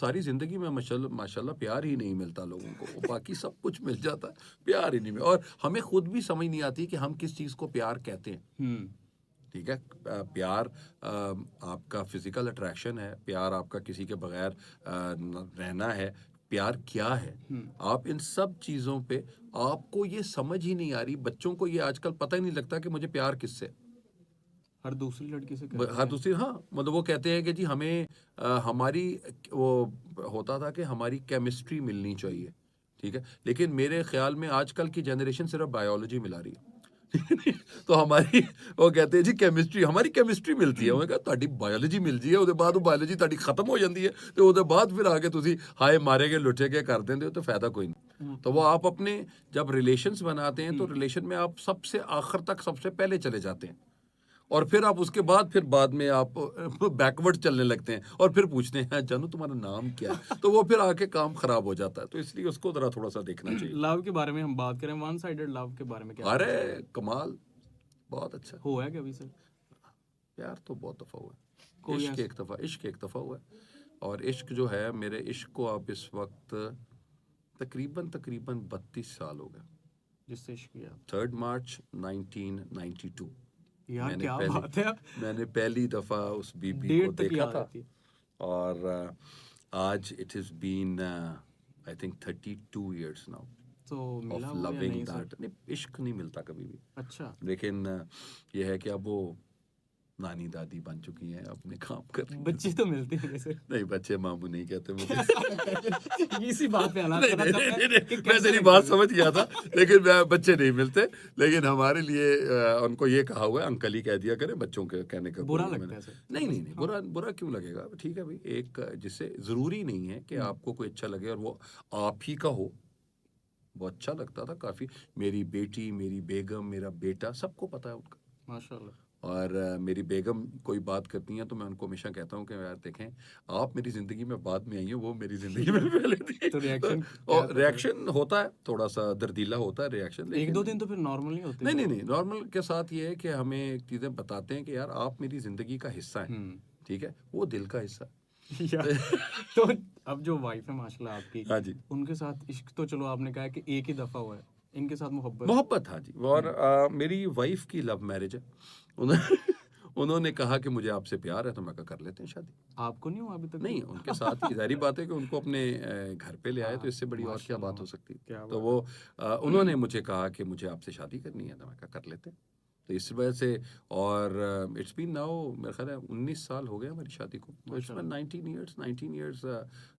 सारी ज़िंदगी में माशाल्लाह प्यार ही नहीं मिलता लोगों को, वो बाकी सब कुछ मिल जाता है, प्यार ही नहीं मिल और हमें खुद भी समझ नहीं आती कि हम किस चीज़ को प्यार कहते हैं, हुँ। ठीक है? प्यार आपका फ़िज़िकल अट्रैक्शन है, प्यार आपका किसी के बगैर न रहना है, प्यार क्या है? हुँ। आप इन सब चीज़ों पे आपको ये समझ ही नहीं आ रही, बच्चों को ये आजकल पता ही नहीं लगता कि मुझे प्यार किससे? हर दूसरी लड़की से ब करते हाँ, हैं। दूसरी हाँ, मतलब वो कहते हैं कि जी हमें हमारी वो होता था कि हमारी केमिस्ट्री मिलनी चाहिए, ठीक है? लेकिन मेरे ख़्याल में आजकल की जनरेशन सिर्फ़ बायोलॉजी मिला रही है। तो हमारी वो कहते हैं जी केमिस्ट्री हमारी केमिस्ट्री मिलती है। मैं कहा ਤੁਹਾਡੀ ਬਾਇਓਲੋਜੀ ਮਿਲ ਜੀ ਹੈ, ਉਹਦੇ ਬਾਅਦ ਉਹ ਬਾਇਓਲੋਜੀ ਤੁਹਾਡੀ ਖਤਮ ਹੋ ਜਾਂਦੀ ਹੈ ਤੇ ਉਹਦੇ ਬਾਅਦ ਫਿਰ आके ਤੁਸੀਂ हाय मारे गए लुटे गए कर देंगे हो तो फ़ायदा कोई नहीं। वो तो तो वो है। आप अपने जब रिलेशंस बनाते हैं तो हुँ। रिलेशन में आप सबसे आखिर तक सबसे पहले चले जाते हैं। और फिर आप उसके बाद में आप बैकवर्ड चलने लगते हैं और फिर पूछते हैं जानू तुम्हारा नाम क्या है? तो वो फिर आके काम खराब हो जाता है। तो इसलिए उसको ज़रा थोड़ा-सा देखना चाहिए। लव के बारे में हम बात करें, वन साइडेड लव के बारे में क्या कहना चाहेंगे? अरे! कमाल, बहुत अच्छा। हुआ है कभी सर? प्यार तो बहुत दफ़ा हुआ है। कोई ऐसा इश्क एक दफ़ा हुआ है और इश्क जो है मेरे इश्क को अब इस वक़्त तकरीबन 32 साल हो गए। जिससे इश्क किया? 3 मार्च 1992 यार मैंने क्या पहली बात है! मैंने पहली दफ़ा उस बीबी को डेट तक देखा याद था रहती है। और आज it has been I think 32 years now तो मिला ऑफ वो या लविंग नहीं सर? दैट नहीं इश्क नहीं मिलता कभी भी अच्छा। लेकिन ये है कि अब वो नानी दादी बन चुकी हैं अपने काम कर रही हैं बच्चे तो मिलते होंगे सर। नहीं बच्चे मामू नहीं कहते वो कैसा लगता है फिर? इसी बात पे आना नहीं चाह नहीं रहा था नहीं मैं नहीं कि नहीं मैं कैसा तेरी लगता बात है समझ गया था फिर? लेकिन बच्चे नहीं मिलते लेकिन हमारे लिए उनको ये कहा हुआ है अंकल ही कह दिया करें बच्चों के कहने का कोई बुरा है लगता मैंने है सर। नहीं बस नहीं नहीं हाँ। बुरा बुरा क्यों लगेगा ठीक है भाई एक जिससे ज़रूरी नहीं है कि हुँ। आपको कोई अच्छा लगे और वो आप ही का हो वो अच्छा लगता था काफ़ी मेरी बेटी मेरी बेगम मेरा बेटा सबको पता है उनका माशाल्लाह। और मेरी बेगम कोई बात करती हैं तो मैं उनको हमेशा कहता हूँ कि यार देखें आप मेरी ज़िंदगी में बाद में आई हैं वो मेरी ज़िंदगी में पहले थी तो तो रिएक्शन क्या और था फिर? रिएक्शन होता है थोड़ा सा दर्दीला होता है रिएक्शन 1-2 लेकिन दिन तो फिर नॉर्मल नहीं होते नहीं फिर नहीं वो? नहीं नॉर्मल के साथ ये है कि हमें चीज़ें बताते हैं कि यार आप मेरी ज़िंदगी का हिस्सा हैं हुँ। ठीक है वो दिल का हिस्सा यार है तो अब जो वाइफ़ है माशाल्लाह आपकी, हाँ जी उनके साथ इश्क तो चलो आपने कहा कि एक ही दफ़ा हुआ है। इनके साथ मोहब्बत? मोहब्बत हाँ जी और हुँ। मेरी वाइफ की लव मैरिज है उन्होंने उन्होंने कहा कि मुझे आपसे प्यार है तो मैं कहा कर लेते हैं शादी आपको नहीं हुआ अभी तक नहीं, भी? उनके साथ ही ज़ाहिर-सी बात है कि उनको अपने घर पे ले आए तो हाँ, इससे बड़ी और क्या माशाल्लाह बात हो सकती है। क्या तो बात वो है। उन्होंने मुझे कहा कि मुझे आपसे शादी करनी है, तो मैं कहा कर लेते हैं। तो इस वजह से और इट्स बीन नाउ मेरा ख़्याल है 19 साल हो गए हमारी शादी को। तो इट्स बीन माशाल्लाह। 19 इयर्स